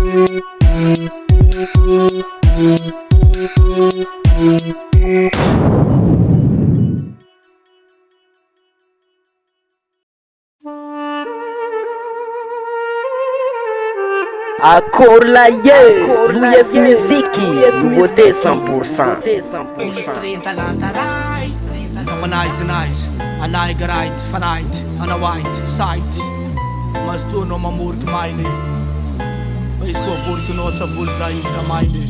Accord la Louis Musique, nouveauté 100%. Street talanta rise, no night nice. I like right, fanite, on a white side. Mas tu no mamurk mine. Wees go vork no sa vulzaira mine.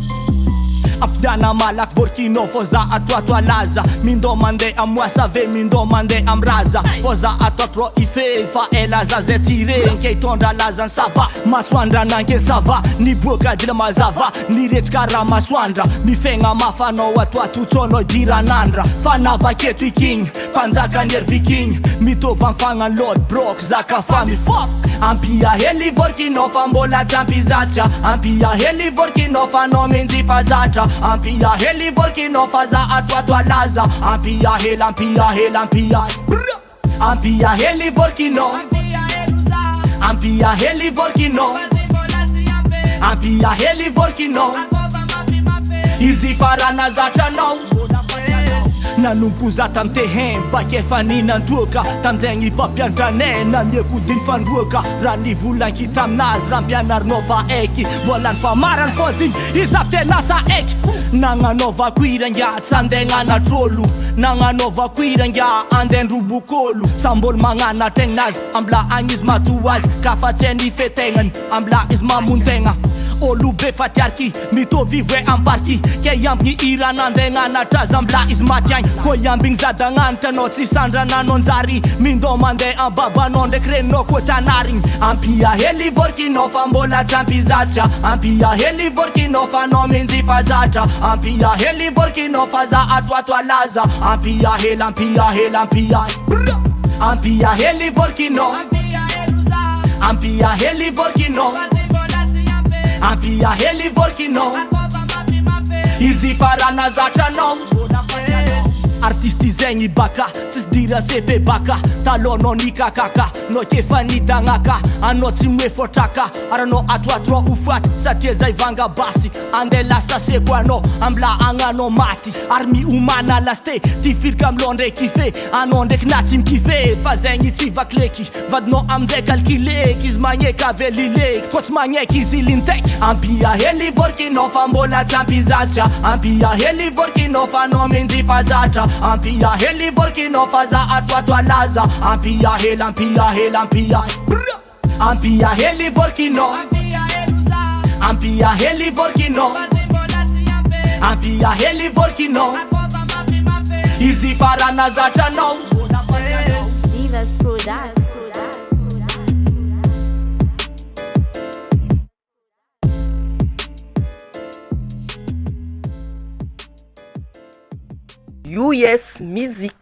Apdana malak vorkino foza atwa laza. Mindo mande amwasa ve mindo mande amraza. Foza atwa ife fa elaza zetire. Nke tonda laza sava maswandra nanke sava. Ni boka dila mazava ni retkara maswandra. Mifenga mafano atwa tutsono jiranandra. Fana vaketu king panzaka ner viking. Mito vanfanga lord brok zaka fami fuck. Ampia heli vorkino fambola champizacha. Ampia heli vorkino fano minzi fazacha. Ampia heli vorkino faza atwa laza. Ampia hel ampia Ampia heli vorkino. Ampia heli vorkino. Ampia heli vorkino. Easy farana zata no. Nanumpuza tamtehen bakefani nantuka tamzengi papyantane namyekudin fanruka rani vulan kitamnaz rampianar nova eki bolan famaran fozin izafte nasa eki nanga nova kuiranga tsandenga na trolu nanga nova kuiranga anden rubukolu sambol mangana tengnaz ambla angis matuaz kafateni fetengan ambla isma muntenga Olu befatiarki, mito vivre amparki. Ke yampni iranandenga na tazambla ismatiang. Ko yambing zadangan tanotsi sandra nanonzari. Mindo mande ambaba nonde kreno kotanaring. Ampia heli vorkino fambola champizacha. Ampia heli vorkino fano minzi fazacha. Ampia heli vorkino faza atwa laza. Ampia hel Ampia heli vorkino. Ampia heli vorkino. Ampia heli vorkino. Easy farana zata no. Artisti zengi baka, tis dira sepe baka. Talono ni kakaka, no kefani dangaka. Anoti mwe fotaka, arano atwa ufat. Sateza ivanga basi, andela sa sekwano. Ambla angano mati, armi umana laste. Tifir kam londe kife, anonde knatim kife. Fazengi tiva kleki, vadno amze kalkile. Kizmanye kavelile, kotsmanye kizilintek. Ampia heli vorkino fambola champizacha. Ampia heli vorkino fano minzi fazacha. Ampia heli vorkino faza atwa laza. Ampia hel Ampia heli vorkino. Ampia heli vorkino. Ampia heli vorkino. Easy farana zata no. Divas Products. US Musique.